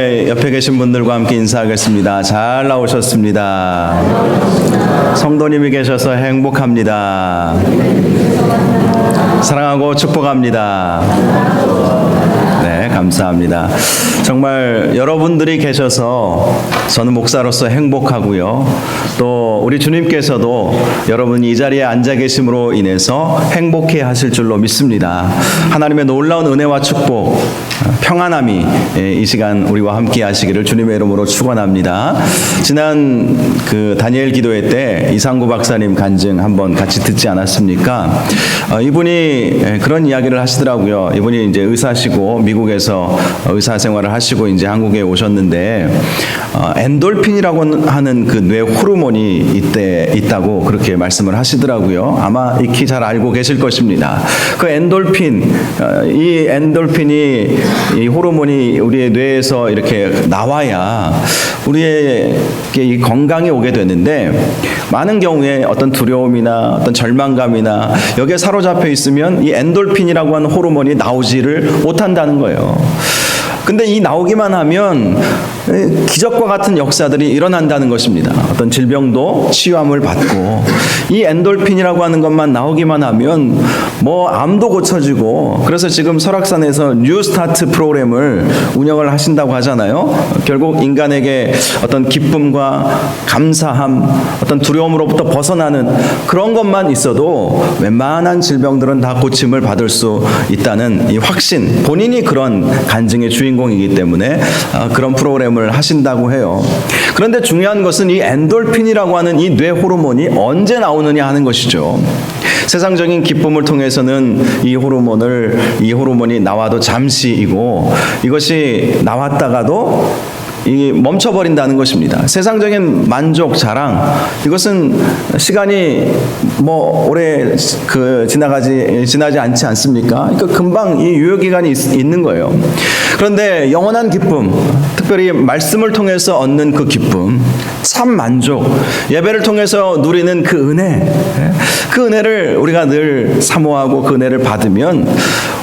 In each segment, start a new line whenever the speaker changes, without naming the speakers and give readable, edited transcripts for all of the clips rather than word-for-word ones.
옆에 계신 분들과 함께 인사하겠습니다. 잘 나오셨습니다. 성도님이 계셔서 행복합니다. 사랑하고 축복합니다. 네, 감사합니다. 정말 여러분들이 계셔서 저는 목사로서 행복하고요. 또 우리 주님께서도 여러분이 이 자리에 앉아 계심으로 인해서 행복해 하실 줄로 믿습니다. 하나님의 놀라운 은혜와 축복, 평안함이 이 시간 우리와 함께 하시기를 주님의 이름으로 축원합니다. 지난 그 다니엘 기도회 때 이상구 박사님 간증 한번 같이 듣지 않았습니까? 이분이 그런 이야기를 하시더라고요. 이분이 이제 의사시고 미국에서 의사 생활을 하시고 이제 한국에 오셨는데 엔돌핀이라고 하는 그 뇌 호르몬이 이때 있다고 그렇게 말씀을 하시더라고요. 아마 익히 잘 알고 계실 것입니다. 그 엔돌핀, 이 엔돌핀이 이 호르몬이 우리의 뇌에서 이렇게 나와야 우리에게 이 건강이 오게 되는데, 많은 경우에 어떤 두려움이나 어떤 절망감이나 여기에 사로잡혀 있으면 이 엔돌핀이라고 하는 호르몬이 나오지를 못한다는 거예요. 근데 이 나오기만 하면 기적과 같은 역사들이 일어난다는 것입니다. 어떤 질병도 치유함을 받고, 이 엔돌핀이라고 하는 것만 나오기만 하면 뭐 암도 고쳐지고, 그래서 지금 설악산에서 뉴스타트 프로그램을 운영을 하신다고 하잖아요. 결국 인간에게 어떤 기쁨과 감사함, 어떤 두려움으로부터 벗어나는 그런 것만 있어도 웬만한 질병들은 다 고침을 받을 수 있다는 이 확신, 본인이 그런 간증의 주인공이기 때문에 그런 프로그램을 하신다고 해요. 그런데 중요한 것은 이 엔돌핀이라고 하는 이 뇌 호르몬이 언제 나오느냐 하는 것이죠. 세상적인 기쁨을 통해서는 이 호르몬이 나와도 잠시이고, 이것이 나왔다가도 멈춰버린다는 것입니다. 세상적인 만족, 자랑, 이것은 시간이 뭐 오래 지나지 않지 않습니까? 그러니까 금방 이 유효기간이 있는 거예요. 그런데 영원한 기쁨, 특별히 말씀을 통해서 얻는 그 기쁨, 참 만족, 예배를 통해서 누리는 그 은혜, 그 은혜를 우리가 늘 사모하고 그 은혜를 받으면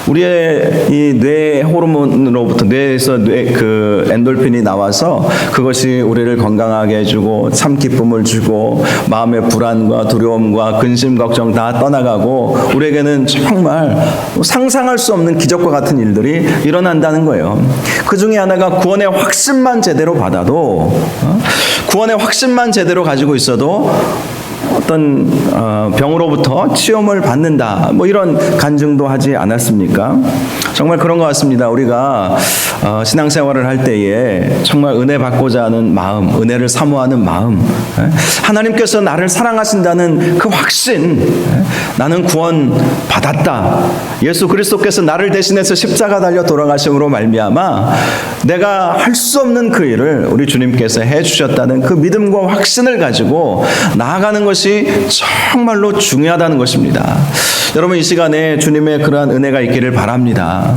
우리의 이 뇌 호르몬으로부터, 뇌에서 그 엔돌핀이 나와서 그것이 우리를 건강하게 해주고 참 기쁨을 주고 마음의 불안과 두려움과 근심 걱정 다 떠나가고 우리에게는 정말 상상할 수 없는 기적과 같은 일들이 일어난다는 거예요. 그 중에 하나가 구원의 확신만 제대로 받아도, 구원의 확신만 제대로 가지고 있어도 어떤 병으로부터 치유를 받는다, 뭐 이런 간증도 하지 않았습니까? 정말 그런 것 같습니다. 우리가 신앙생활을 할 때에 정말 은혜 받고자 하는 마음, 은혜를 사모하는 마음, 하나님께서 나를 사랑하신다는 그 확신, 나는 구원 받았다, 예수 그리스도께서 나를 대신해서 십자가 달려 돌아가심으로 말미암아 내가 할 수 없는 그 일을 우리 주님께서 해주셨다는 그 믿음과 확신을 가지고 나아가는 것이 정말로 중요하다는 것입니다. 여러분, 이 시간에 주님의 그러한 은혜가 있기를 바랍니다.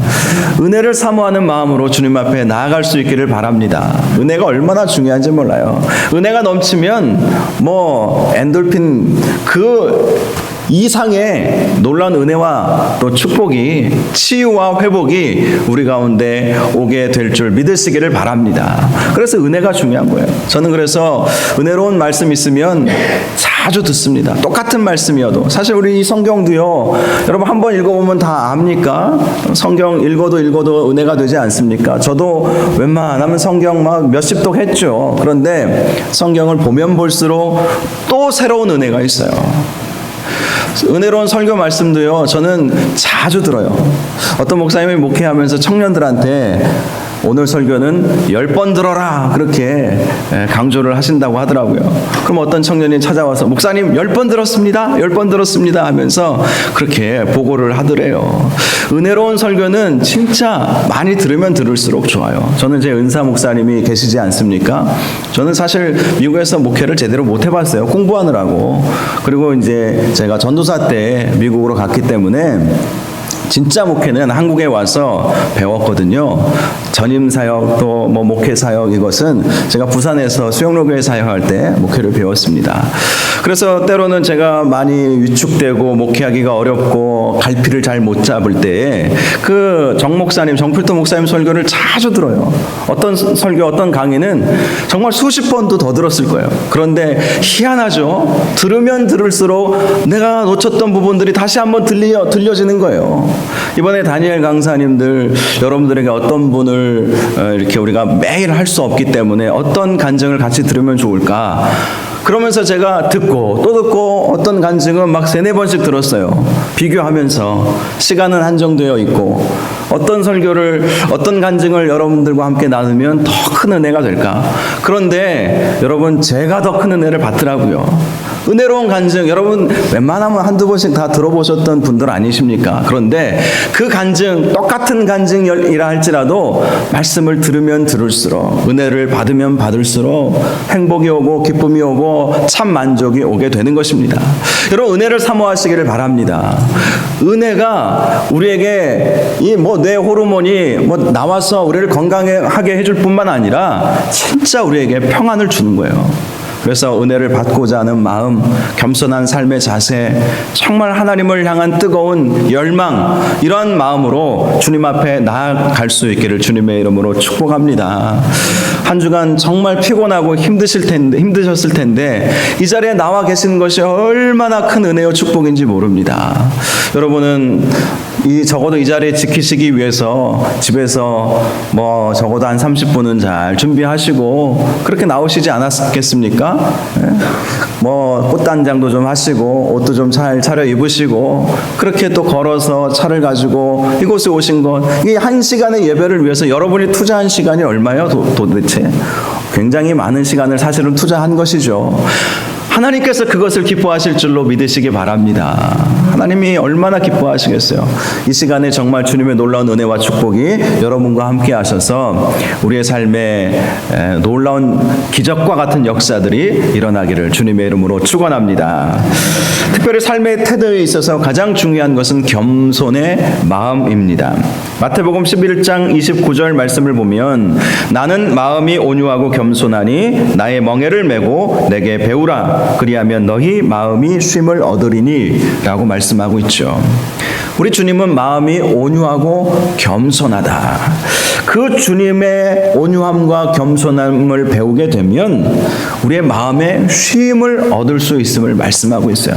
은혜를 사모하는 마음으로 주님 앞에 나아갈 수 있기를 바랍니다. 은혜가 얼마나 중요한지 몰라요. 은혜가 넘치면 뭐 엔돌핀 그 이상의 놀라운 은혜와 또 축복이, 치유와 회복이 우리 가운데 오게 될 줄 믿으시기를 바랍니다. 그래서 은혜가 중요한 거예요. 저는 그래서 은혜로운 말씀 있으면 자주 듣습니다. 똑같은 말씀이어도. 사실 우리 이 성경도요, 여러분 한번 읽어보면 다 압니까? 성경 읽어도 은혜가 되지 않습니까? 저도 웬만하면 성경 막 몇십 독 했죠. 그런데 성경을 보면 볼수록 또 새로운 은혜가 있어요. 은혜로운 설교 말씀도요, 저는 자주 들어요. 어떤 목사님이 목회하면서 청년들한테 오늘 설교는 10번 들어라, 그렇게 강조를 하신다고 하더라고요. 그럼 어떤 청년이 찾아와서 목사님 10번 들었습니다, 10번 들었습니다 하면서 그렇게 보고를 하더래요. 은혜로운 설교는 진짜 많이 들으면 들을수록 좋아요. 저는 제 은사 목사님이 계시지 않습니까? 저는 사실 미국에서 목회를 제대로 못 해봤어요. 공부하느라고. 그리고 이제 제가 전도사 때 미국으로 갔기 때문에 진짜 목회는 한국에 와서 배웠거든요. 전임 사역 또 뭐 목회 사역 이것은 제가 부산에서 수영로교회 사역할 때 목회를 배웠습니다. 그래서 때로는 제가 많이 위축되고 목회하기가 어렵고 갈피를 잘 못 잡을 때에 그 정 목사님, 정필도 목사님 설교를 자주 들어요. 어떤 설교, 어떤 강의는 정말 수십 번도 더 들었을 거예요. 그런데 희한하죠. 들으면 들을수록 내가 놓쳤던 부분들이 다시 한번 들려지는 거예요. 이번에 다니엘 강사님들 여러분들에게 어떤 분을 이렇게 우리가 매일 할 수 없기 때문에 어떤 간증을 같이 들으면 좋을까? 그러면서 제가 듣고 또 듣고 어떤 간증은 막 3-4번씩 들었어요. 비교하면서 시간은 한정되어 있고 어떤 설교를 어떤 간증을 여러분들과 함께 나누면 더 큰 은혜가 될까? 그런데 여러분 제가 더 큰 은혜를 받더라고요. 은혜로운 간증 여러분 웬만하면 한두 번씩 다 들어보셨던 분들 아니십니까? 그런데 그 간증 똑같은 간증이라 할지라도 말씀을 들으면 들을수록 은혜를 받으면 받을수록 행복이 오고 기쁨이 오고 참 만족이 오게 되는 것입니다. 여러분 은혜를 사모하시기를 바랍니다. 은혜가 우리에게 이 뭐 뇌 호르몬이 뭐 나와서 우리를 건강하게 해줄 뿐만 아니라 진짜 우리에게 평안을 주는 거예요. 그래서 은혜를 받고자 하는 마음, 겸손한 삶의 자세, 정말 하나님을 향한 뜨거운 열망, 이런 마음으로 주님 앞에 나아갈 수 있기를 주님의 이름으로 축복합니다. 한 주간 정말 피곤하고 힘드셨을 텐데 이 자리에 나와 계시는 것이 얼마나 큰 은혜요 축복인지 모릅니다. 여러분은 적어도 이 자리에 지키시기 위해서 집에서 뭐 적어도 한 30분은 잘 준비하시고 그렇게 나오시지 않았겠습니까? 뭐 꽃단장도 좀 하시고 옷도 좀 잘 차려 입으시고 그렇게 또 걸어서 차를 가지고 이곳에 오신 것, 이 1시간의 예배를 위해서 여러분이 투자한 시간이 얼마예요? 도대체 굉장히 많은 시간을 사실은 투자한 것이죠. 하나님께서 그것을 기뻐하실 줄로 믿으시기 바랍니다. 하나님이 얼마나 기뻐하시겠어요. 이 시간에 정말 주님의 놀라운 은혜와 축복이 여러분과 함께 하셔서 우리의 삶에 놀라운 기적과 같은 역사들이 일어나기를 주님의 이름으로 축원합니다. 특별히 삶의 태도에 있어서 가장 중요한 것은 겸손의 마음입니다. 마태복음 11장 29절 말씀을 보면 나는 마음이 온유하고 겸손하니 나의 멍에를 메고 내게 배우라. 그리하면 너희 마음이 쉼을 얻으리니 라고 말씀하고 있죠. 우리 주님은 마음이 온유하고 겸손하다. 그 주님의 온유함과 겸손함을 배우게 되면 우리의 마음에 쉼을 얻을 수 있음을 말씀하고 있어요.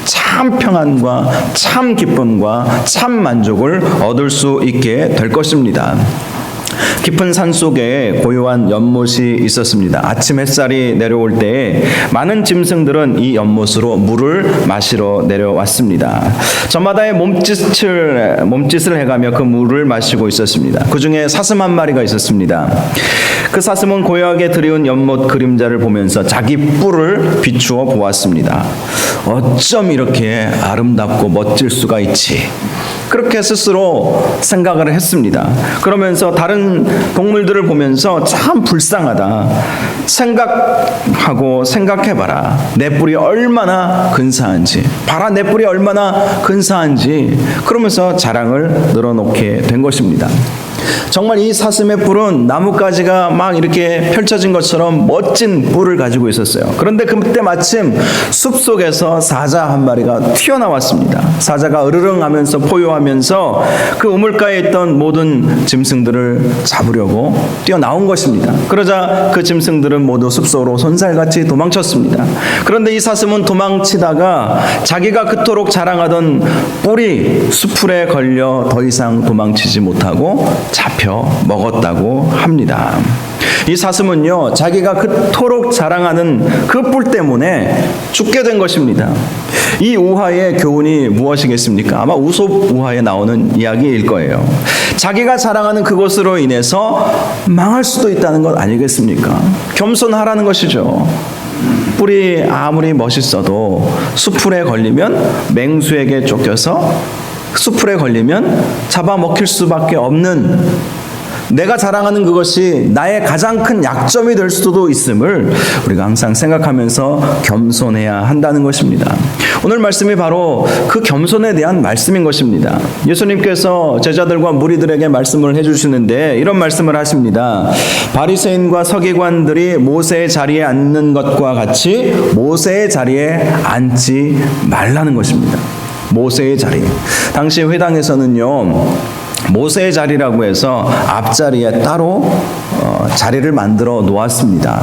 참 평안과 참 기쁨과 참 만족을 얻을 수 있게 될 것입니다. 깊은 산 속에 고요한 연못이 있었습니다. 아침 햇살이 내려올 때 많은 짐승들은 이 연못으로 물을 마시러 내려왔습니다. 저마다의 몸짓을 해가며 그 물을 마시고 있었습니다. 그 중에 사슴 한 마리가 있었습니다. 그 사슴은 고요하게 드리운 연못 그림자를 보면서 자기 뿔을 비추어 보았습니다. 어쩜 이렇게 아름답고 멋질 수가 있지? 그렇게 스스로 생각을 했습니다. 그러면서 다른 동물들을 보면서 참 불쌍하다. 생각해봐라. 내 뿔이 얼마나 근사한지. 봐라, 내 뿔이 얼마나 근사한지. 그러면서 자랑을 늘어놓게 된 것입니다. 정말 이 사슴의 뿔은 나뭇가지가 막 이렇게 펼쳐진 것처럼 멋진 뿔을 가지고 있었어요. 그런데 그때 마침 숲속에서 사자 한 마리가 튀어나왔습니다. 사자가 으르릉 하면서 포효하면서 그 우물가에 있던 모든 짐승들을 잡으려고 뛰어나온 것입니다. 그러자 그 짐승들은 모두 숲속으로 손살같이 도망쳤습니다. 그런데 이 사슴은 도망치다가 자기가 그토록 자랑하던 뿔이 숲풀에 걸려 더 이상 도망치지 못하고 잡혀 먹었다고 합니다. 이 사슴은요, 자기가 그토록 자랑하는 그 뿔 때문에 죽게 된 것입니다. 이 우화의 교훈이 무엇이겠습니까? 아마 우솝 우화에 나오는 이야기일 거예요. 자기가 자랑하는 그것으로 인해서 망할 수도 있다는 것 아니겠습니까? 겸손하라는 것이죠. 뿔이 아무리 멋있어도 숲풀에 걸리면 맹수에게 쫓겨서 숲풀에 걸리면 잡아먹힐 수밖에 없는 내가 자랑하는 그것이 나의 가장 큰 약점이 될 수도 있음을 우리가 항상 생각하면서 겸손해야 한다는 것입니다. 오늘 말씀이 바로 그 겸손에 대한 말씀인 것입니다. 예수님께서 제자들과 무리들에게 말씀을 해주시는데 이런 말씀을 하십니다. 바리새인과 서기관들이 모세의 자리에 앉는 것과 같이 모세의 자리에 앉지 말라는 것입니다. 모세의 자리. 당시 회당에서는요, 모세의 자리라고 해서 앞자리에 따로 자리를 만들어 놓았습니다.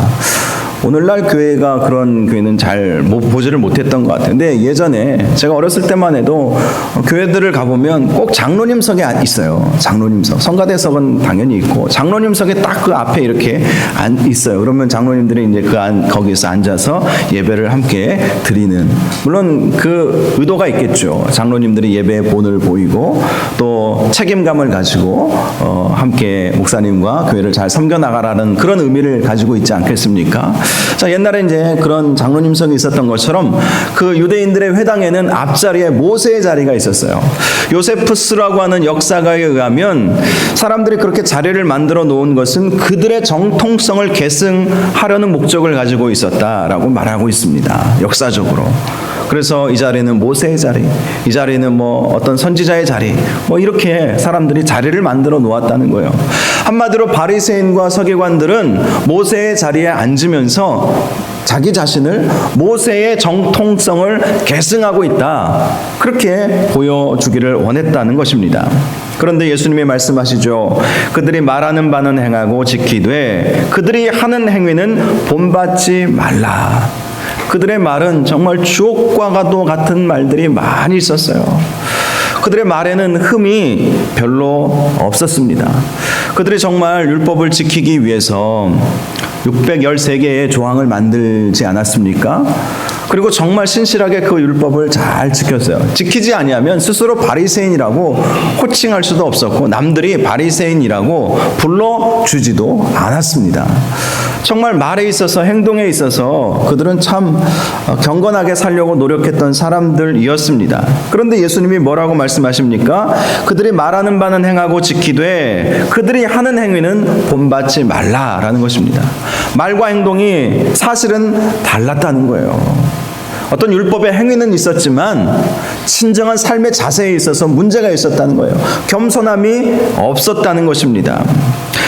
오늘날 교회가 그런 교회는 잘 보지를 못했던 것 같아요. 근데 예전에 제가 어렸을 때만 해도 교회들을 가보면 꼭 장로님석에 있어요. 장로님석. 성가대석은 당연히 있고 장로님석에 딱 그 앞에 이렇게 있어요. 그러면 장로님들이 이제 거기서 앉아서 예배를 함께 드리는, 물론 그 의도가 있겠죠. 장로님들이 예배의 본을 보이고 또 책임감을 가지고 함께 목사님과 교회를 잘 섬겨나가라는 그런 의미를 가지고 있지 않겠습니까? 자, 옛날에 이제 그런 장로님석이 있었던 것처럼 그 유대인들의 회당에는 앞자리에 모세의 자리가 있었어요. 요세푸스라고 하는 역사가에 의하면 사람들이 그렇게 자리를 만들어 놓은 것은 그들의 정통성을 계승하려는 목적을 가지고 있었다라고 말하고 있습니다. 역사적으로. 그래서 이 자리는 모세의 자리, 이 자리는 뭐 어떤 선지자의 자리, 뭐 이렇게 사람들이 자리를 만들어 놓았다는 거예요. 한마디로 바리새인과 서기관들은 모세의 자리에 앉으면서 자기 자신을 모세의 정통성을 계승하고 있다, 그렇게 보여주기를 원했다는 것입니다. 그런데 예수님이 말씀하시죠. 그들이 말하는 바는 행하고 지키되 그들이 하는 행위는 본받지 말라. 그들의 말은 정말 주옥과도 같은 말들이 많이 있었어요. 그들의 말에는 흠이 별로 없었습니다. 그들이 정말 율법을 지키기 위해서 613개의 조항을 만들지 않았습니까? 그리고 정말 신실하게 그 율법을 잘 지켰어요. 지키지 아니하면 스스로 바리새인이라고 호칭할 수도 없었고 남들이 바리새인이라고 불러주지도 않았습니다. 정말 말에 있어서 행동에 있어서 그들은 참 경건하게 살려고 노력했던 사람들이었습니다. 그런데 예수님이 뭐라고 말씀하십니까? 그들이 말하는 바는 행하고 지키되 그들이 하는 행위는 본받지 말라라는 것입니다. 말과 행동이 사실은 달랐다는 거예요. 어떤 율법의 행위는 있었지만 진정한 삶의 자세에 있어서 문제가 있었다는 거예요. 겸손함이 없었다는 것입니다.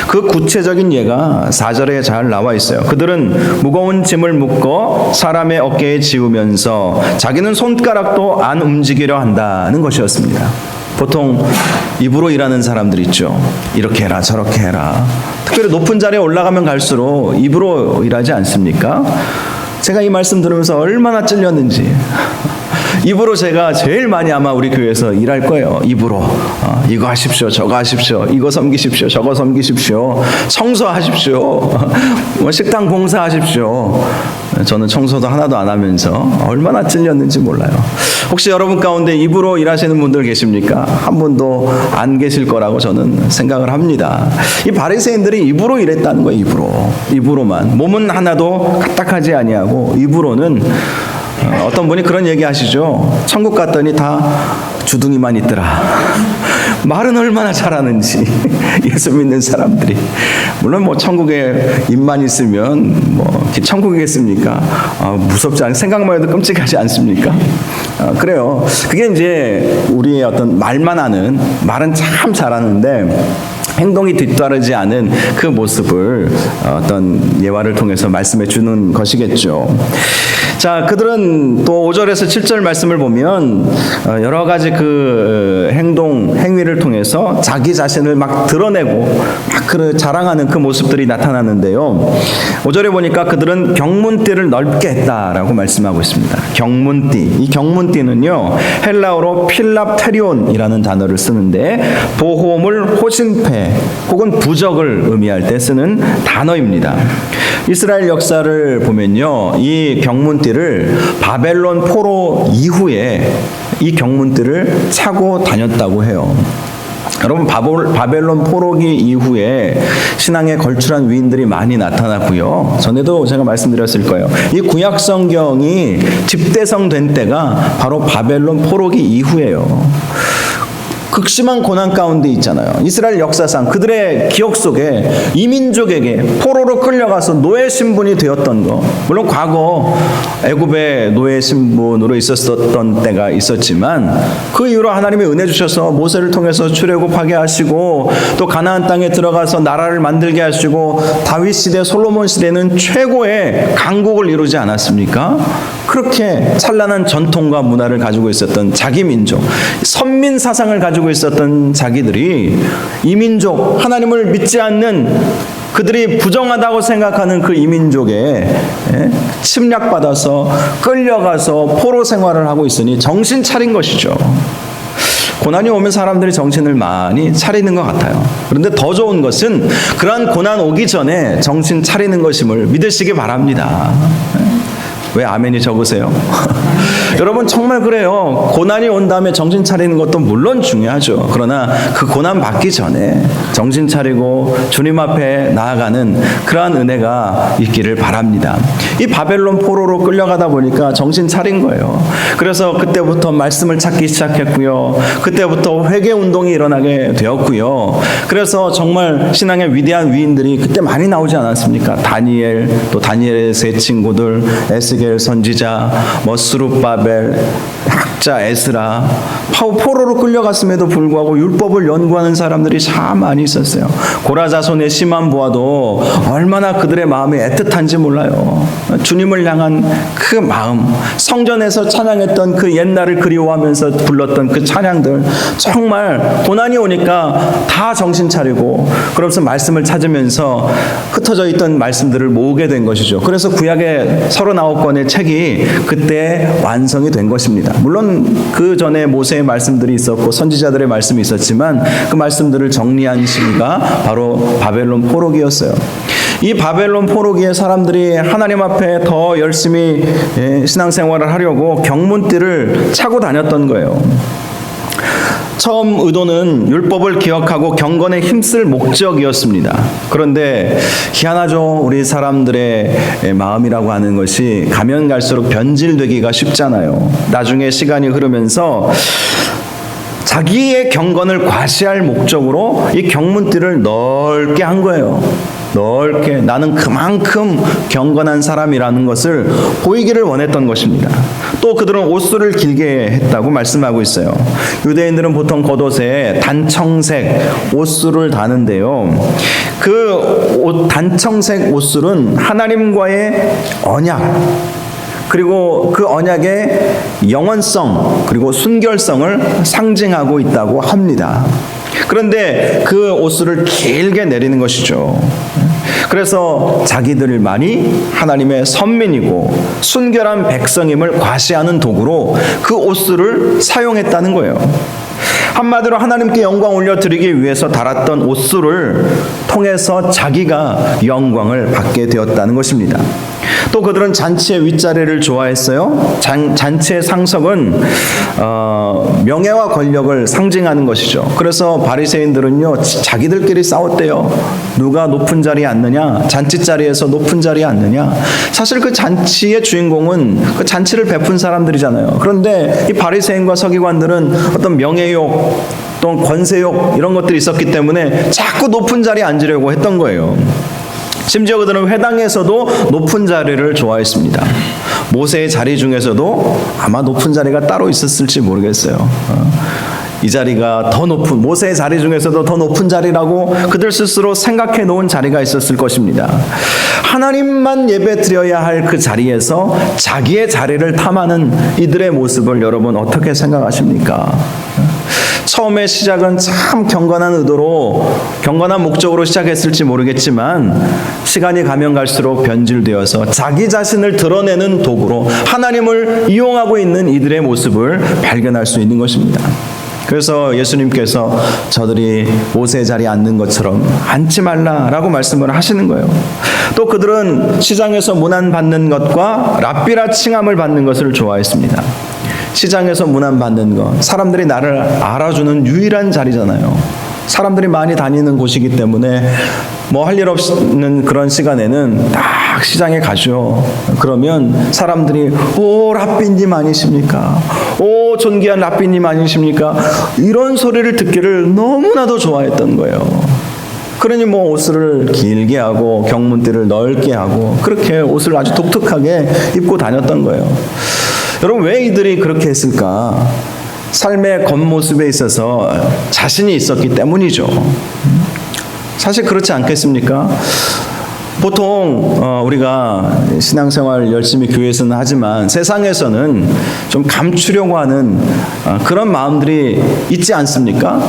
그 구체적인 예가 4절에 잘 나와 있어요. 그들은 무거운 짐을 묶어 사람의 어깨에 지우면서 자기는 손가락도 안 움직이려 한다는 것이었습니다. 보통 입으로 일하는 사람들 있죠. 이렇게 해라 저렇게 해라. 특별히 높은 자리에 올라가면 갈수록 입으로 일하지 않습니까? 제가 이 말씀 들으면서 얼마나 찔렸는지. 입으로 제가 제일 많이 아마 우리 교회에서 일할 거예요. 입으로 이거 하십시오, 저거 하십시오, 이거 섬기십시오, 저거 섬기십시오, 청소하십시오, 뭐 식당 봉사하십시오. 저는 청소도 하나도 안 하면서 얼마나 찔렸는지 몰라요. 혹시 여러분 가운데 입으로 일하시는 분들 계십니까? 한 분도 안 계실 거라고 저는 생각을 합니다. 이 바리새인들이 입으로 일했다는 거예요. 입으로만. 몸은 하나도 까딱하지 아니하고 입으로는. 어떤 분이 그런 얘기 하시죠. 천국 갔더니 다 주둥이만 있더라. 말은 얼마나 잘하는지. 예수 믿는 사람들이. 물론 뭐 천국에 입만 있으면 뭐 천국이겠습니까? 무섭지 않, 생각만 해도 끔찍하지 않습니까? 그래요. 그게 이제 우리의 어떤 말만 하는, 말은 참 잘하는데 행동이 뒤따르지 않은 그 모습을 어떤 예화를 통해서 말씀해 주는 것이겠죠. 자, 그들은 또 5절에서 7절 말씀을 보면 여러 가지 그 행위를 통해서 자기 자신을 막 드러내고 막 자랑하는 그 모습들이 나타나는데요. 5절에 보니까 그들은 경문띠를 넓게 했다라고 말씀하고 있습니다. 경문띠. 이 경문띠는요, 헬라어로 필랍테리온이라는 단어를 쓰는데 보호물, 호신패 혹은 부적을 의미할 때 쓰는 단어입니다. 이스라엘 역사를 보면요, 이 경문띠를 바벨론 포로 이후에 이 경문띠를 차고 다녔다고 해요. 여러분, 바벨론 포로기 이후에 신앙에 걸출한 위인들이 많이 나타났고요. 전에도 제가 말씀드렸을 거예요. 이 구약 성경이 집대성된 때가 바로 바벨론 포로기 이후예요. 극심한 고난 가운데 있잖아요. 이스라엘 역사상 그들의 기억 속에 이민족에게 포로로 끌려가서 노예 신분이 되었던 거, 물론 과거 애굽의 노예 신분으로 있었던 때가 있었지만 그 이후로 하나님이 은혜 주셔서 모세를 통해서 출애굽하게 하시고 또 가나안 땅에 들어가서 나라를 만들게 하시고 다윗 시대, 솔로몬 시대는 최고의 강국을 이루지 않았습니까? 그렇게 찬란한 전통과 문화를 가지고 있었던 자기 민족, 선민 사상을 가지고 있었던 자기들이 이민족, 하나님을 믿지 않는 그들이 부정하다고 생각하는 그 이민족에 침략받아서 끌려가서 포로 생활을 하고 있으니 정신 차린 것이죠. 고난이 오면 사람들이 정신을 많이 차리는 것 같아요. 그런데 더 좋은 것은 그러한 고난 오기 전에 정신 차리는 것임을 믿으시기 바랍니다. 왜 아멘이 적으세요? 여러분 정말 그래요. 고난이 온 다음에 정신 차리는 것도 물론 중요하죠. 그러나 그 고난 받기 전에 정신 차리고 주님 앞에 나아가는 그러한 은혜가 있기를 바랍니다. 이 바벨론 포로로 끌려가다 보니까 정신 차린 거예요. 그래서 그때부터 말씀을 찾기 시작했고요. 그때부터 회개 운동이 일어나게 되었고요. 그래서 정말 신앙의 위대한 위인들이 그때 많이 나오지 않았습니까? 다니엘, 또 다니엘의 세 친구들, 에스겔 선지자, 스룹바벨, 학자 에스라, 포로로 끌려갔음에도 불구하고 율법을 연구하는 사람들이 참 많이 있었어요. 고라 자손의 시므온 보아도 얼마나 그들의 마음이 애틋한지 몰라요. 주님을 향한 그 마음, 성전에서 찬양했던 그 옛날을 그리워하면서 불렀던 그 찬양들, 정말 고난이 오니까 다 정신 차리고 그러면서 말씀을 찾으면서 흩어져 있던 말씀들을 모으게 된 것이죠. 그래서 구약의 39권의 책이 그때 완성이 된 것입니다. 물론 그 전에 모세의 말씀들이 있었고 선지자들의 말씀이 있었지만 그 말씀들을 정리한 시기가 바로 바벨론 포로기였어요. 이 바벨론 포로기에 사람들이 하나님 앞에 더 열심히 신앙생활을 하려고 경문띠를 차고 다녔던 거예요. 처음 의도는 율법을 기억하고 경건에 힘쓸 목적이었습니다. 그런데 희한하죠. 우리 사람들의 마음이라고 하는 것이 가면 갈수록 변질되기가 쉽잖아요. 나중에 시간이 흐르면서 자기의 경건을 과시할 목적으로 이 경문띠를 넓게 한 거예요. 넓게, 나는 그만큼 경건한 사람이라는 것을 보이기를 원했던 것입니다. 또 그들은 옷수를 길게 했다고 말씀하고 있어요. 유대인들은 보통 겉옷에 단청색 옷수를 다는데요. 그 단청색 옷술은 하나님과의 언약, 그리고 그 언약의 영원성, 그리고 순결성을 상징하고 있다고 합니다. 그런데 그 옷수를 길게 내리는 것이죠. 그래서 자기들만이 하나님의 선민이고 순결한 백성임을 과시하는 도구로 그 옷수를 사용했다는 거예요. 한마디로 하나님께 영광 올려드리기 위해서 달았던 옷수를 통해서 자기가 영광을 받게 되었다는 것입니다. 또 그들은 잔치의 윗자리를 좋아했어요. 잔치의 상석은 명예와 권력을 상징하는 것이죠. 그래서 바리새인들은요, 자기들끼리 싸웠대요. 누가 높은 자리에 앉느냐, 잔치 자리에서 높은 자리에 앉느냐. 사실 그 잔치의 주인공은 그 잔치를 베푼 사람들이잖아요. 그런데 이 바리새인과 서기관들은 어떤 명예욕, 또 권세욕 이런 것들이 있었기 때문에 자꾸 높은 자리에 앉으려고 했던 거예요. 심지어 그들은 회당에서도 높은 자리를 좋아했습니다. 모세의 자리 중에서도 아마 높은 자리가 따로 있었을지 모르겠어요. 이 자리가 더 높은, 모세의 자리 중에서도 더 높은 자리라고 그들 스스로 생각해 놓은 자리가 있었을 것입니다. 하나님만 예배 드려야 할 그 자리에서 자기의 자리를 탐하는 이들의 모습을 여러분 어떻게 생각하십니까? 처음에 시작은 참 경건한 의도로, 경건한 목적으로 시작했을지 모르겠지만 시간이 가면 갈수록 변질되어서 자기 자신을 드러내는 도구로 하나님을 이용하고 있는 이들의 모습을 발견할 수 있는 것입니다. 그래서 예수님께서 저들이 모세의 자리에 앉는 것처럼 앉지 말라라고 말씀을 하시는 거예요. 또 그들은 시장에서 문안받는 것과 랍비라 칭함을 받는 것을 좋아했습니다. 시장에서 문안받는 것, 사람들이 나를 알아주는 유일한 자리잖아요. 사람들이 많이 다니는 곳이기 때문에 뭐 할 일 없는 그런 시간에는 딱 막 시장에 가죠. 그러면 사람들이 오 랍비님 아니십니까? 오 존귀한 랍비님 아니십니까? 이런 소리를 듣기를 너무나도 좋아했던 거예요. 그러니 뭐 옷을 길게 하고 경문띠를 넓게 하고 그렇게 옷을 아주 독특하게 입고 다녔던 거예요. 여러분 왜 이들이 그렇게 했을까? 삶의 겉모습에 있어서 자신이 있었기 때문이죠. 사실 그렇지 않겠습니까? 보통 우리가 신앙생활 열심히 교회에서는 하지만 세상에서는 좀 감추려고 하는 그런 마음들이 있지 않습니까?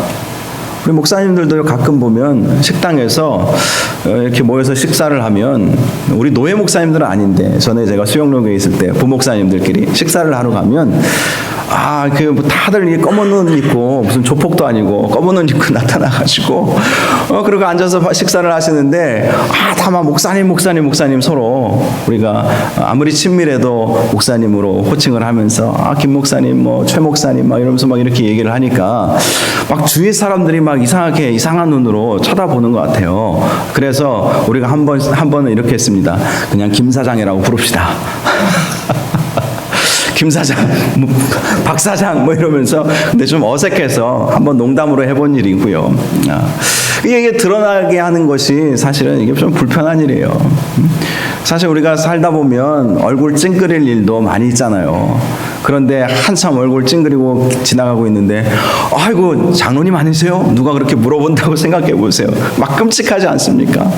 우리 목사님들도 가끔 보면 식당에서 이렇게 모여서 식사를 하면 우리 노예 목사님들은 아닌데 전에 제가 수영로교에 있을 때 부목사님들끼리 식사를 하러 가면 뭐 다들 이 검은 옷 입고 무슨 조폭도 아니고 검은 옷 입고 나타나가지고 그리고 앉아서 식사를 하시는데 다 막 목사님 서로 우리가 아무리 친밀해도 목사님으로 호칭을 하면서 김 목사님 뭐 최 목사님 막 이러면서 막 이렇게 얘기를 하니까 막 주위 사람들이 막 이상한 눈으로 쳐다보는 것 같아요. 그래서 우리가 한 번은 이렇게 했습니다. 그냥 김 사장이라고 부릅시다. 김 사장, 박 사장 뭐 이러면서 근데 좀 어색해서 한번 농담으로 해본 일이고요. 이게 드러나게 하는 것이 사실은 이게 좀 불편한 일이에요. 사실 우리가 살다 보면 얼굴 찡그릴 일도 많이 있잖아요. 그런데 한참 얼굴 찡그리고 지나가고 있는데 아이고 장로님 아니세요? 누가 그렇게 물어본다고 생각해 보세요. 막 끔찍하지 않습니까?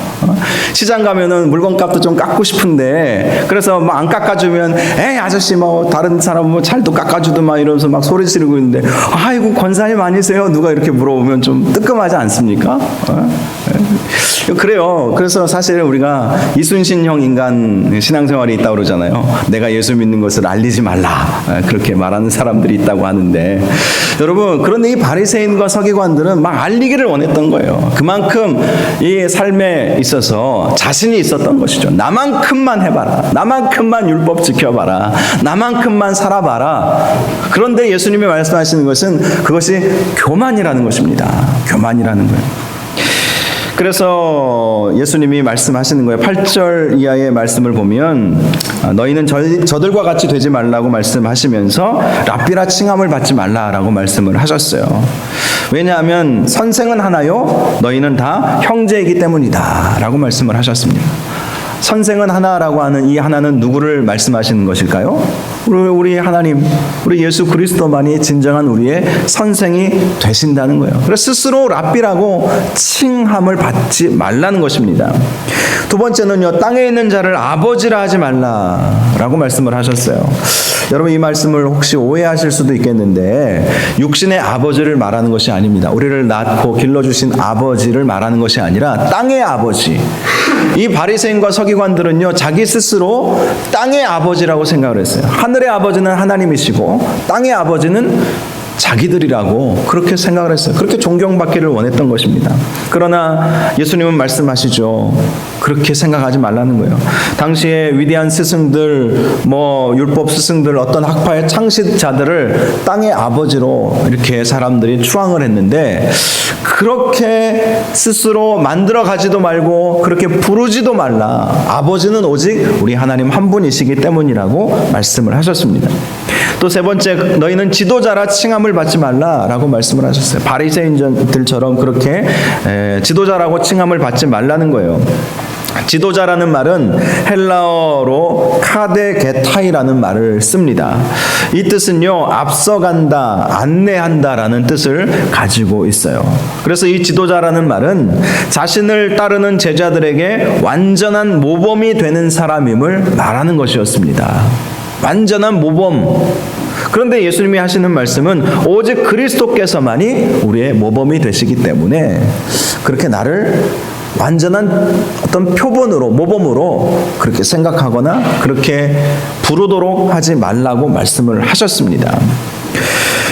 시장 가면은 물건값도 좀 깎고 싶은데 그래서 막 안 깎아주면 에이 아저씨 뭐 다른 사람 뭐 잘도 깎아주더만 이러면서 막 소리 지르고 있는데 아이고 권사님 아니세요? 누가 이렇게 물어보면 좀 뜨끔하지 않습니까? 그래요. 그래서 사실 우리가 이순신형 인간 신앙생활이 있다고 그러잖아요. 내가 예수 믿는 것을 알리지 말라. 그렇게 말하는 사람들이 있다고 하는데 여러분 그런데 이 바리새인과 서기관들은 막 알리기를 원했던 거예요. 그만큼 이 삶에 있어서 자신이 있었던 것이죠. 나만큼만 해봐라. 나만큼만 율법 지켜봐라. 나만큼만 살아봐라. 그런데 예수님이 말씀하시는 것은 그것이 교만이라는 것입니다. 교만이라는 거예요. 그래서 예수님이 말씀하시는 거예요. 8절 이하의 말씀을 보면 너희는 저들과 같이 되지 말라고 말씀하시면서 랍비라 칭함을 받지 말라라고 말씀을 하셨어요. 왜냐하면 선생은 하나요 너희는 다 형제이기 때문이다 라고 말씀을 하셨습니다. 선생은 하나라고 하는 이 하나는 누구를 말씀하시는 것일까요? 우리 하나님, 우리 예수 그리스도만이 진정한 우리의 선생이 되신다는 거예요. 그래서 스스로 랍비라고 칭함을 받지 말라는 것입니다. 두 번째는요, 땅에 있는 자를 아버지라 하지 말라라고 말씀을 하셨어요. 여러분 이 말씀을 혹시 오해하실 수도 있겠는데 육신의 아버지를 말하는 것이 아닙니다. 우리를 낳고 길러주신 아버지를 말하는 것이 아니라 땅의 아버지. 이 바리새인과 서기관들은요 자기 스스로 땅의 아버지라고 생각을 했어요. 하늘의 아버지는 하나님이시고 땅의 아버지는 자기들이라고 그렇게 생각을 했어요. 그렇게 존경받기를 원했던 것입니다. 그러나 예수님은 말씀하시죠. 그렇게 생각하지 말라는 거예요. 당시에 위대한 스승들, 율법 스승들, 어떤 학파의 창시자들을 땅의 아버지로 이렇게 사람들이 추앙을 했는데 그렇게 스스로 만들어 가지도 말고 그렇게 부르지도 말라. 아버지는 오직 우리 하나님 한 분이시기 때문이라고 말씀을 하셨습니다. 또 세 번째, 너희는 지도자라 칭함을 받지 말라라고 말씀을 하셨어요. 바리새인들처럼 그렇게 지도자라고 칭함을 받지 말라는 거예요. 지도자라는 말은 헬라어로 카데게타이라는 말을 씁니다. 이 뜻은요, 앞서간다, 안내한다라는 뜻을 가지고 있어요. 그래서 이 지도자라는 말은 자신을 따르는 제자들에게 완전한 모범이 되는 사람임을 말하는 것이었습니다. 완전한 모범. 그런데 예수님이 하시는 말씀은 오직 그리스도께서만이 우리의 모범이 되시기 때문에 그렇게 나를 완전한 어떤 표본으로 모범으로 그렇게 생각하거나 그렇게 부르도록 하지 말라고 말씀을 하셨습니다.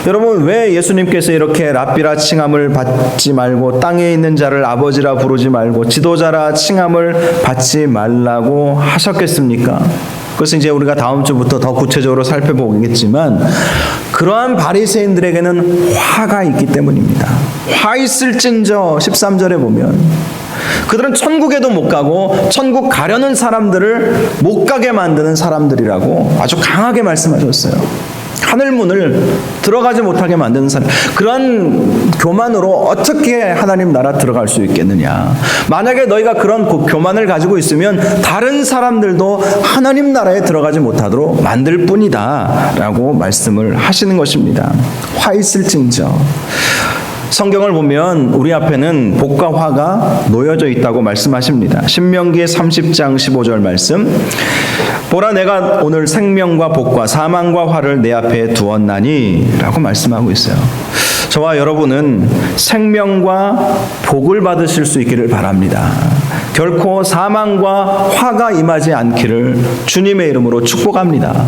여러분 왜 예수님께서 이렇게 랍비라 칭함을 받지 말고 땅에 있는 자를 아버지라 부르지 말고 지도자라 칭함을 받지 말라고 하셨겠습니까? 그것은 이제 우리가 다음 주부터 더 구체적으로 살펴보겠지만 그러한 바리새인들에게는 화가 있기 때문입니다. 화 있을진저 13절에 보면 그들은 천국에도 못 가고 천국 가려는 사람들을 못 가게 만드는 사람들이라고 아주 강하게 말씀하셨어요. 하늘문을 들어가지 못하게 만드는 사람. 그런 교만으로 어떻게 하나님 나라 들어갈 수 있겠느냐. 만약에 너희가 그런 교만을 가지고 있으면 다른 사람들도 하나님 나라에 들어가지 못하도록 만들 뿐이다 라고 말씀을 하시는 것입니다. 화 있을징저. 성경을 보면 우리 앞에는 복과 화가 놓여져 있다고 말씀하십니다. 신명기 30장 15절 말씀. 보라, 내가 오늘 생명과 복과 사망과 화를 내 앞에 두었나니 라고 말씀하고 있어요. 저와 여러분은 생명과 복을 받으실 수 있기를 바랍니다. 결코 사망과 화가 임하지 않기를 주님의 이름으로 축복합니다.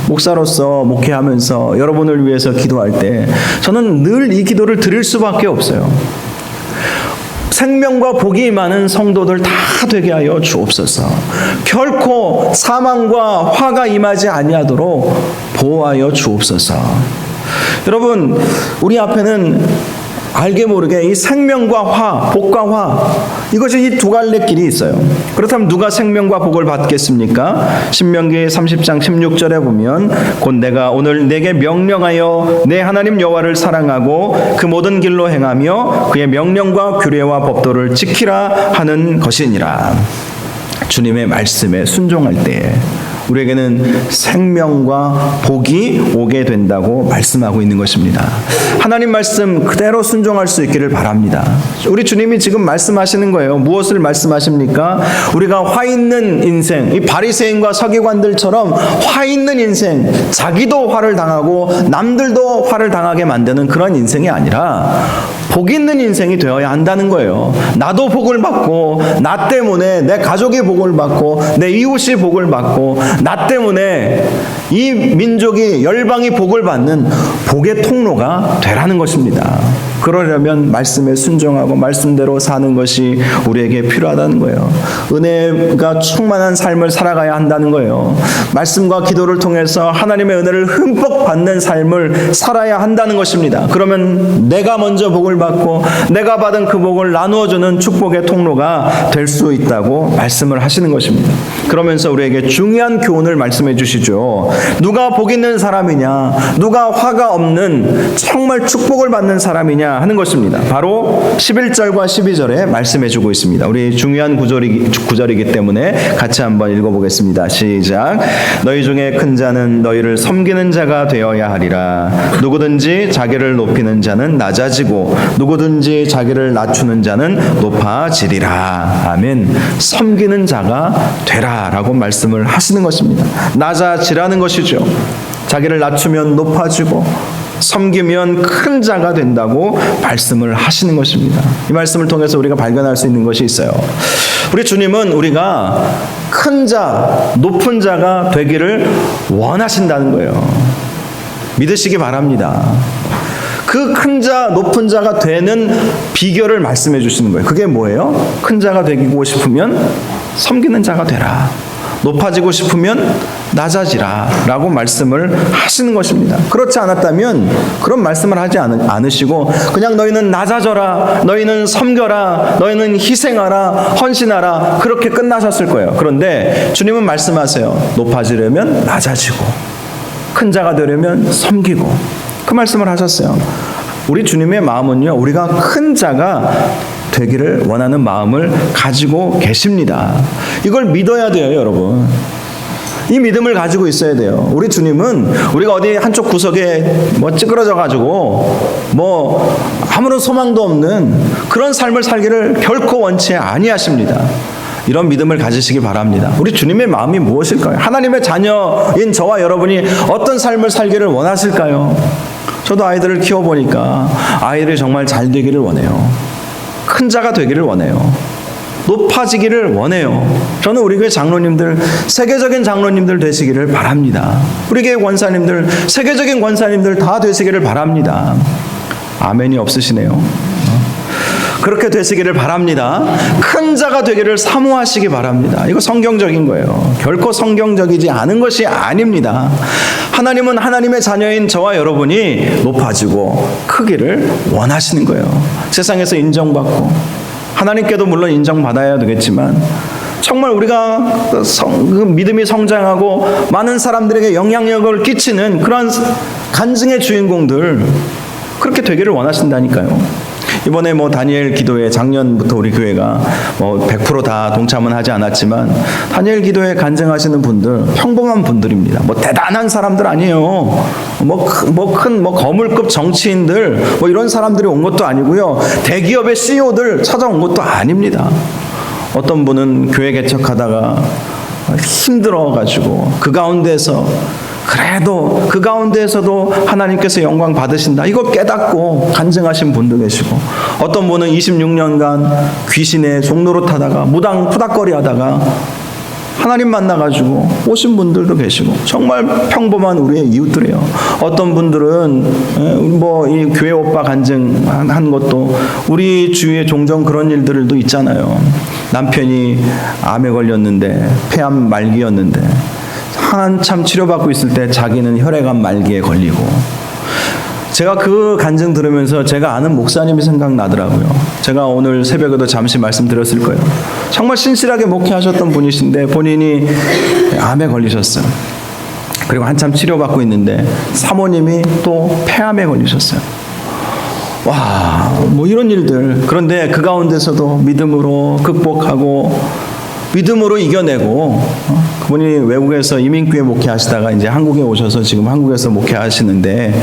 목사로서 목회하면서 여러분을 위해서 기도할 때 저는 늘 이 기도를 드릴 수밖에 없어요. 생명과 복이 임하는 성도들 다 되게 하여 주옵소서. 결코 사망과 화가 임하지 아니하도록 보호하여 주옵소서. 여러분, 우리 앞에는 알게 모르게 이 생명과 화, 복과 화, 이것이 이 두 갈래 길이 있어요. 그렇다면 누가 생명과 복을 받겠습니까? 신명기 30장 16절에 보면 곧 내가 오늘 내게 명령하여 내 하나님 여호와를 사랑하고 그 모든 길로 행하며 그의 명령과 규례와 법도를 지키라 하는 것이니라. 주님의 말씀에 순종할 때에 우리에게는 생명과 복이 오게 된다고 말씀하고 있는 것입니다. 하나님 말씀 그대로 순종할 수 있기를 바랍니다. 우리 주님이 지금 말씀하시는 거예요. 무엇을 말씀하십니까? 우리가 화 있는 인생, 이 바리새인과 서기관들처럼 화 있는 인생, 자기도 화를 당하고 남들도 화를 당하게 만드는 그런 인생이 아니라 복 있는 인생이 되어야 한다는 거예요. 나도 복을 받고, 나 때문에 내 가족이 복을 받고, 내 이웃이 복을 받고, 나 때문에 이 민족이, 열방이 복을 받는 복의 통로가 되라는 것입니다. 그러려면 말씀에 순종하고 말씀대로 사는 것이 우리에게 필요하다는 거예요. 은혜가 충만한 삶을 살아가야 한다는 거예요. 말씀과 기도를 통해서 하나님의 은혜를 흠뻑 받는 삶을 살아야 한다는 것입니다. 그러면 내가 먼저 복을 받고 내가 받은 그 복을 나누어주는 축복의 통로가 될 수 있다고 말씀을 하시는 것입니다. 그러면서 우리에게 중요한 교훈을 말씀해 주시죠. 누가 복 있는 사람이냐, 누가 화가 없는 정말 축복을 받는 사람이냐 하는 것입니다. 바로 11절과 12절에 말씀해 주고 있습니다. 우리 중요한 구절이기 때문에 같이 한번 읽어보겠습니다. 시작. 너희 중에 큰 자는 너희를 섬기는 자가 되어야 하리라. 누구든지 자기를 높이는 자는 낮아지고 누구든지 자기를 낮추는 자는 높아지리라. 아멘. 섬기는 자가 되라 라고 말씀을 하시는 것입니다. 낮아지라는 것이죠. 자기를 낮추면 높아지고 섬기면 큰 자가 된다고 말씀을 하시는 것입니다. 이 말씀을 통해서 우리가 발견할 수 있는 것이 있어요. 우리 주님은 우리가 큰 자, 높은 자가 되기를 원하신다는 거예요. 믿으시기 바랍니다. 그 큰 자, 높은 자가 되는 비결을 말씀해 주시는 거예요. 그게 뭐예요? 큰 자가 되고 싶으면 섬기는 자가 되라. 높아지고 싶으면 낮아지라 라고 말씀을 하시는 것입니다. 그렇지 않았다면 그런 말씀을 하지 않으시고 그냥 너희는 낮아져라, 너희는 섬겨라, 너희는 희생하라, 헌신하라, 그렇게 끝나셨을 거예요. 그런데 주님은 말씀하세요. 높아지려면 낮아지고 큰 자가 되려면 섬기고, 그 말씀을 하셨어요. 우리 주님의 마음은요, 우리가 큰 자가 되기를 원하는 마음을 가지고 계십니다. 이걸 믿어야 돼요, 여러분. 이 믿음을 가지고 있어야 돼요. 우리 주님은 우리가 어디 한쪽 구석에 찌그러져 가지고 아무런 소망도 없는 그런 삶을 살기를 결코 원치 아니하십니다. 이런 믿음을 가지시기 바랍니다. 우리 주님의 마음이 무엇일까요? 하나님의 자녀인 저와 여러분이 어떤 삶을 살기를 원하실까요? 저도 아이들을 키워보니까 아이들이 정말 잘 되기를 원해요. 큰 자가 되기를 원해요. 높아지기를 원해요. 저는 우리 교회 장로님들, 세계적인 장로님들 되시기를 바랍니다. 우리 교회 권사님들, 세계적인 권사님들 다 되시기를 바랍니다. 아멘이 없으시네요. 그렇게 되시기를 바랍니다. 큰 자가 되기를 사모하시기 바랍니다. 이거 성경적인 거예요. 결코 성경적이지 않은 것이 아닙니다. 하나님은 하나님의 자녀인 저와 여러분이 높아지고 크기를 원하시는 거예요. 세상에서 인정받고 하나님께도 물론 인정받아야 되겠지만 정말 우리가 그 믿음이 성장하고 많은 사람들에게 영향력을 끼치는 그런 간증의 주인공들, 그렇게 되기를 원하신다니까요. 이번에 다니엘 기도회, 작년부터 우리 교회가 100% 다 동참은 하지 않았지만 다니엘 기도회 간증하시는 분들 평범한 분들입니다. 대단한 사람들 아니에요. 큰 거물급 정치인들 이런 사람들이 온 것도 아니고요. 대기업의 CEO들 찾아온 것도 아닙니다. 어떤 분은 교회 개척하다가 힘들어가지고 그 가운데서 그래도 그 가운데에서도 하나님께서 영광 받으신다, 이거 깨닫고 간증하신 분도 계시고, 어떤 분은 26년간 귀신의 종로로 타다가 무당 푸닥거리 하다가 하나님 만나가지고 오신 분들도 계시고, 정말 평범한 우리의 이웃들이에요. 어떤 분들은 이 교회 오빠 간증한 것도 우리 주위에 종종 그런 일들도 있잖아요. 남편이 암에 걸렸는데, 폐암 말기였는데 한참 치료받고 있을 때 자기는 혈액암 말기에 걸리고, 제가 그 간증 들으면서 제가 아는 목사님이 생각나더라고요. 제가 오늘 새벽에도 잠시 말씀드렸을 거예요. 정말 신실하게 목회하셨던 분이신데 본인이 암에 걸리셨어요. 그리고 한참 치료받고 있는데 사모님이 또 폐암에 걸리셨어요. 와, 이런 일들. 그런데 그 가운데서도 믿음으로 극복하고 믿음으로 이겨내고, 그분이 외국에서 이민교회 목회하시다가 이제 한국에 오셔서 지금 한국에서 목회하시는데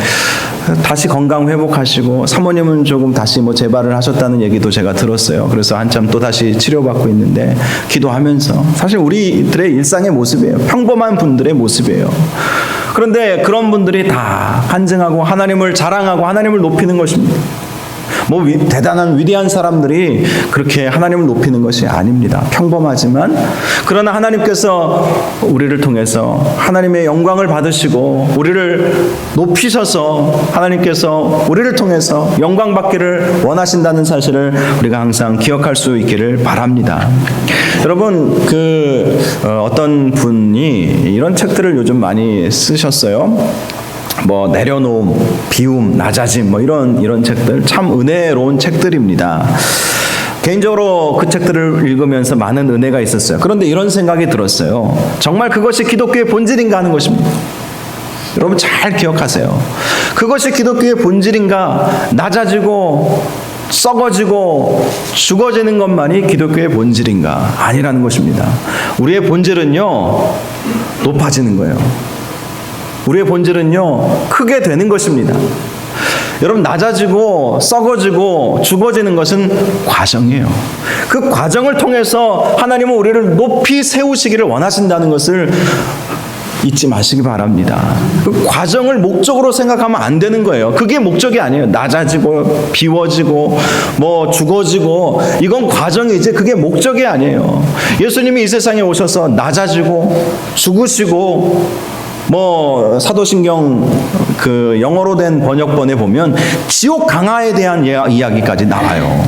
다시 건강 회복하시고, 사모님은 조금 다시 재발을 하셨다는 얘기도 제가 들었어요. 그래서 한참 또 다시 치료받고 있는데 기도하면서, 사실 우리들의 일상의 모습이에요. 평범한 분들의 모습이에요. 그런데 그런 분들이 다 간증하고 하나님을 자랑하고 하나님을 높이는 것입니다. 대단한 위대한 사람들이 그렇게 하나님을 높이는 것이 아닙니다. 평범하지만, 그러나 하나님께서 우리를 통해서 하나님의 영광을 받으시고 우리를 높이셔서 하나님께서 우리를 통해서 영광 받기를 원하신다는 사실을 우리가 항상 기억할 수 있기를 바랍니다. 여러분, 어떤 분이 이런 책들을 요즘 많이 쓰셨어요. 내려놓음, 비움, 낮아짐, 이런 책들, 참 은혜로운 책들입니다. 개인적으로 그 책들을 읽으면서 많은 은혜가 있었어요. 그런데 이런 생각이 들었어요. 정말 그것이 기독교의 본질인가 하는 것입니다. 여러분 잘 기억하세요. 그것이 기독교의 본질인가? 낮아지고 썩어지고 죽어지는 것만이 기독교의 본질인가? 아니라는 것입니다. 우리의 본질은요, 높아지는 거예요. 우리의 본질은요, 크게 되는 것입니다. 여러분, 낮아지고 썩어지고 죽어지는 것은 과정이에요. 그 과정을 통해서 하나님은 우리를 높이 세우시기를 원하신다는 것을 잊지 마시기 바랍니다. 그 과정을 목적으로 생각하면 안 되는 거예요. 그게 목적이 아니에요. 낮아지고 비워지고 죽어지고, 이건 과정이지 그게 목적이 아니에요. 예수님이 이 세상에 오셔서 낮아지고 죽으시고, 사도신경 영어로 된 번역본에 보면 지옥 강화에 대한 이야기까지 나와요.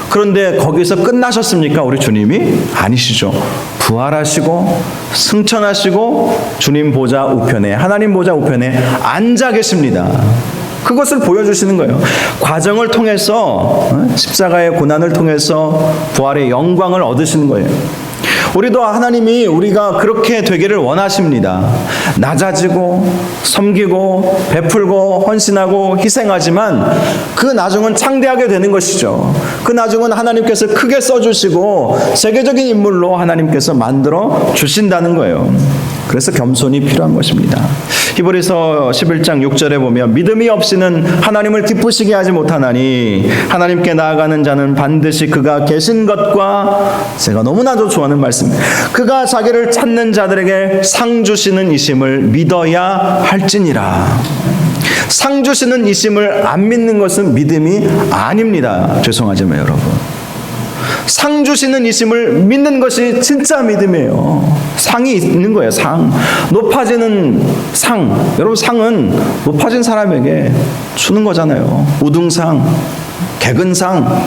그런데 거기서 끝나셨습니까? 우리 주님이? 아니시죠. 부활하시고 승천하시고 주님 보좌 우편에, 하나님 보좌 우편에 앉아 계십니다. 그것을 보여주시는 거예요. 과정을 통해서, 십자가의 고난을 통해서 부활의 영광을 얻으시는 거예요. 우리도 하나님이 우리가 그렇게 되기를 원하십니다. 낮아지고 섬기고 베풀고 헌신하고 희생하지만 그 나중은 창대하게 되는 것이죠. 그 나중은 하나님께서 크게 써주시고 세계적인 인물로 하나님께서 만들어 주신다는 거예요. 그래서 겸손이 필요한 것입니다. 히브리서 11장 6절에 보면 믿음이 없이는 하나님을 기쁘시게 하지 못하나니 하나님께 나아가는 자는 반드시 그가 계신 것과, 제가 너무나도 좋아하는 말씀입니다. 그가 자기를 찾는 자들에게 상 주시는 이심을 믿어야 할지니라. 상 주시는 이심을 안 믿는 것은 믿음이 아닙니다. 죄송하지만 여러분, 상 주시는 이심을 믿는 것이 진짜 믿음이에요. 상이 있는 거예요. 상, 높아지는 상. 여러분, 상은 높아진 사람에게 주는 거잖아요. 우등상, 개근상,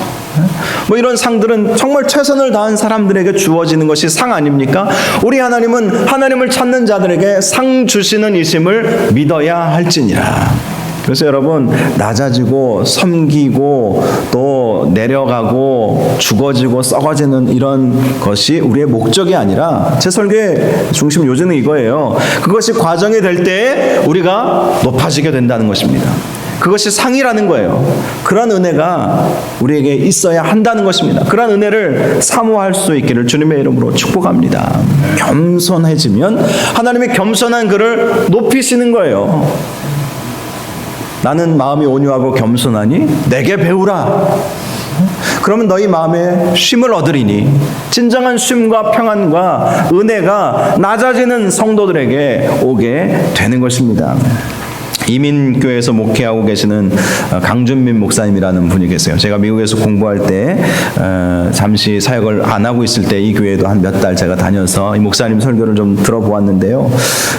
이런 상들은 정말 최선을 다한 사람들에게 주어지는 것이 상 아닙니까? 우리 하나님은 하나님을 찾는 자들에게 상 주시는 이심을 믿어야 할지니라. 그래서 여러분, 낮아지고 섬기고 또 내려가고 죽어지고 썩어지는 이런 것이 우리의 목적이 아니라, 제 설교의 중심 요지는 이거예요. 그것이 과정이 될 때 우리가 높아지게 된다는 것입니다. 그것이 상이라는 거예요. 그런 은혜가 우리에게 있어야 한다는 것입니다. 그런 은혜를 사모할 수 있기를 주님의 이름으로 축복합니다. 겸손해지면 하나님의 겸손한 그를 높이시는 거예요. 나는 마음이 온유하고 겸손하니 내게 배우라. 그러면 너희 마음에 쉼을 얻으리니, 진정한 쉼과 평안과 은혜가 낮아지는 성도들에게 오게 되는 것입니다. 이민교회에서 목회하고 계시는 강준민 목사님이라는 분이 계세요. 제가 미국에서 공부할 때 잠시 사역을 안 하고 있을 때 이 교회도 한 몇 달 제가 다녀서 이 목사님 설교를 좀 들어보았는데요.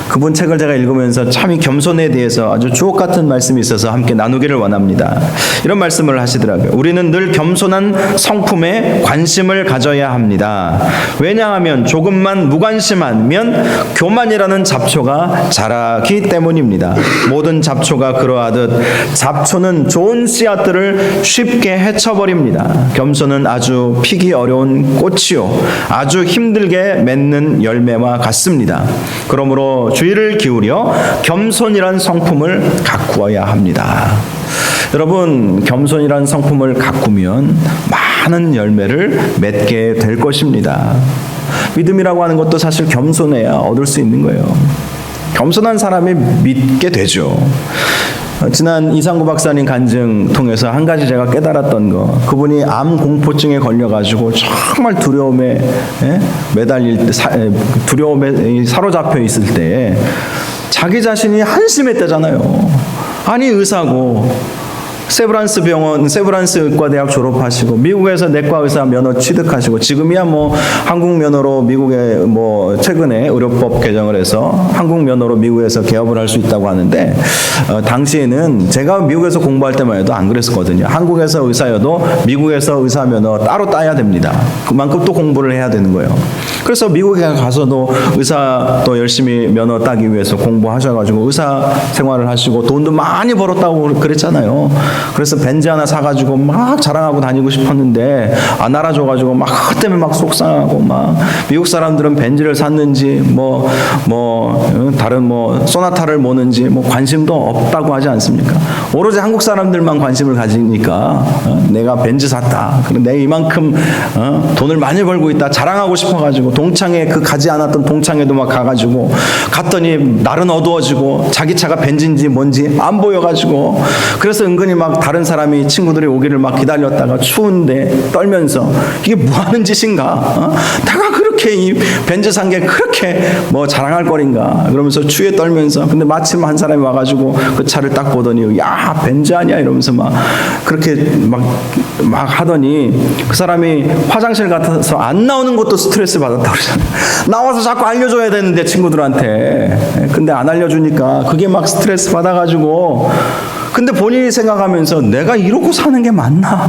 그분 책을 제가 읽으면서 참 이 겸손에 대해서 아주 주옥 같은 말씀이 있어서 함께 나누기를 원합니다. 이런 말씀을 하시더라고요. 우리는 늘 겸손한 성품에 관심을 가져야 합니다. 왜냐하면 조금만 무관심하면 교만이라는 잡초가 자라기 때문입니다. 모든 잡초가 그러하듯 잡초는 좋은 씨앗들을 쉽게 헤쳐버립니다. 겸손은 아주 피기 어려운 꽃이요, 아주 힘들게 맺는 열매와 같습니다. 그러므로 주의를 기울여 겸손이란 성품을 가꾸어야 합니다. 여러분, 겸손이란 성품을 가꾸면 많은 열매를 맺게 될 것입니다. 믿음이라고 하는 것도 사실 겸손해야 얻을 수 있는 거예요. 겸손한 사람이 믿게 되죠. 지난 이상구 박사님 간증 통해서 한 가지 제가 깨달았던 거, 그분이 암 공포증에 걸려가지고 정말 두려움에 매달릴 때, 두려움에 사로잡혀 있을 때 자기 자신이 한심했대잖아요. 아니, 의사고 세브란스 병원, 세브란스 의과대학 졸업하시고 미국에서 내과 의사 면허 취득하시고 지금이야 뭐 한국 면허로 미국에 뭐 최근에 의료법 개정을 해서 한국 면허로 미국에서 개업을 할 수 있다고 하는데, 당시에는 제가 미국에서 공부할 때만 해도 안 그랬었거든요. 한국에서 의사여도 미국에서 의사 면허 따로 따야 됩니다. 그만큼 또 공부를 해야 되는 거예요. 그래서 미국에 가서도 의사 또 열심히 면허 따기 위해서 공부하셔가지고 의사 생활을 하시고 돈도 많이 벌었다고 그랬잖아요. 그래서 벤츠 하나 사가지고 막 자랑하고 다니고 싶었는데 안 알아줘가지고 막 그것 때문에 막 속상하고, 막 미국 사람들은 벤츠를 샀는지 다른 소나타를 모는지 관심도 없다고 하지 않습니까? 오로지 한국 사람들만 관심을 가지니까 내가 벤츠 샀다, 그리고 내가 이만큼 돈을 많이 벌고 있다 자랑하고 싶어가지고 동창회, 그 가지 않았던 동창회도 막 가가지고 갔더니 날은 어두워지고 자기 차가 벤츠인지 뭔지 안 보여가지고, 그래서 은근히 막 다른 사람이, 친구들이 오기를 막 기다렸다가 추운데 떨면서 이게 뭐 하는 짓인가? 내가 그렇게 이 벤츠 산 게 그렇게 자랑할 거린가? 그러면서 추위에 떨면서, 근데 마침 한 사람이 와가지고 그 차를 딱 보더니 야, 벤츠 아니야? 이러면서 막 그렇게 막 하더니 그 사람이 화장실 같아서 안 나오는 것도 스트레스 받았다고 그러잖아요. 나와서 자꾸 알려줘야 되는데 친구들한테. 근데 안 알려주니까 그게 막 스트레스 받아가지고, 근데 본인이 생각하면서 내가 이러고 사는 게 맞나?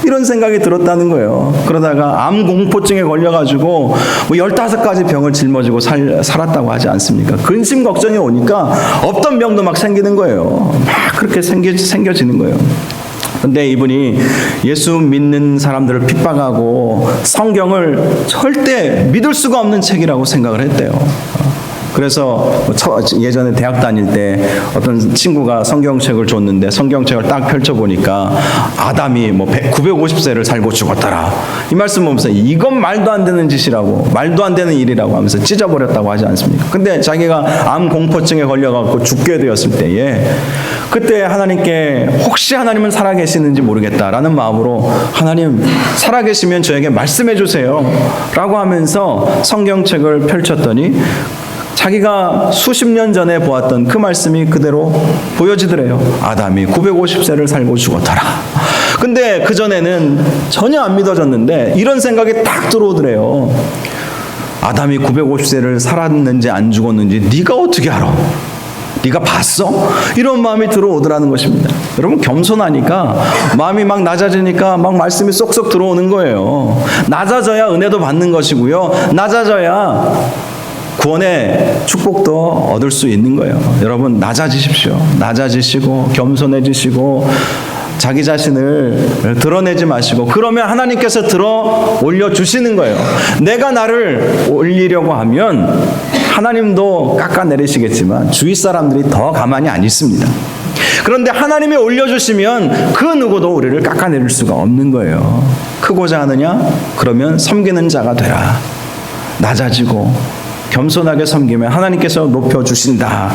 이런 생각이 들었다는 거예요. 그러다가 암 공포증에 걸려가지고 15가지 병을 짊어지고 살았다고 하지 않습니까? 근심 걱정이 오니까 없던 병도 막 생기는 거예요. 막 그렇게 생겨지는 거예요. 근데 이분이 예수 믿는 사람들을 핍박하고 성경을 절대 믿을 수가 없는 책이라고 생각을 했대요. 그래서 예전에 대학 다닐 때 어떤 친구가 성경책을 줬는데 성경책을 딱 펼쳐보니까 아담이 950세를 살고 죽었더라, 이 말씀 보면서 이건 말도 안 되는 짓이라고, 말도 안 되는 일이라고 하면서 찢어버렸다고 하지 않습니까? 근데 자기가 암 공포증에 걸려갖고 죽게 되었을 때에, 그때 하나님께 혹시 하나님은 살아계시는지 모르겠다라는 마음으로, 하나님 살아계시면 저에게 말씀해 주세요 라고 하면서 성경책을 펼쳤더니 자기가 수십 년 전에 보았던 그 말씀이 그대로 보여지더래요. 아담이 950세를 살고 죽었더라. 근데 그전에는 전혀 안 믿어졌는데 이런 생각이 딱 들어오더래요. 아담이 950세를 살았는지 안 죽었는지 네가 어떻게 알아? 네가 봤어? 이런 마음이 들어오더라는 것입니다. 여러분, 겸손하니까 마음이 막 낮아지니까 막 말씀이 쏙쏙 들어오는 거예요. 낮아져야 은혜도 받는 것이고요, 낮아져야 구원의 축복도 얻을 수 있는 거예요. 여러분 낮아지십시오. 낮아지시고 겸손해지시고 자기 자신을 드러내지 마시고 그러면 하나님께서 들어 올려주시는 거예요. 내가 나를 올리려고 하면 하나님도 깎아내리시겠지만 주위 사람들이 더 가만히 안 있습니다. 그런데 하나님이 올려주시면 그 누구도 우리를 깎아내릴 수가 없는 거예요. 크고자 하느냐? 그러면 섬기는 자가 되라. 낮아지고 겸손하게 섬기면 하나님께서 높여주신다.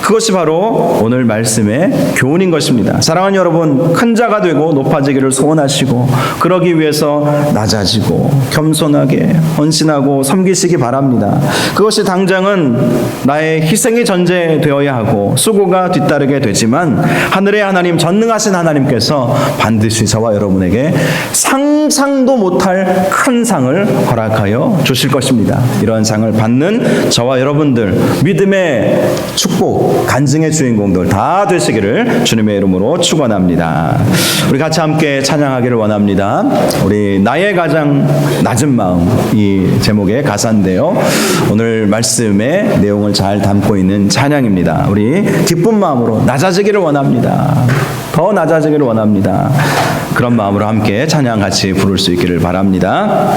그것이 바로 오늘 말씀의 교훈인 것입니다. 사랑하는 여러분, 큰 자가 되고 높아지기를 소원하시고 그러기 위해서 낮아지고 겸손하게 헌신하고 섬기시기 바랍니다. 그것이 당장은 나의 희생이 전제되어야 하고 수고가 뒤따르게 되지만 하늘의 하나님, 전능하신 하나님께서 반드시 저와 여러분에게 상상도 못할 큰 상을 허락하여 주실 것입니다. 이러한 상을 받는 저와 여러분들, 믿음의 축복, 간증의 주인공들 다 되시기를 주님의 이름으로 축원합니다. 우리 같이 함께 찬양하기를 원합니다. 우리 나의 가장 낮은 마음, 이 제목의 가사인데요. 오늘 말씀의 내용을 잘 담고 있는 찬양입니다. 우리 기쁜 마음으로 낮아지기를 원합니다. 더 낮아지기를 원합니다. 그런 마음으로 함께 찬양 같이 부를 수 있기를 바랍니다.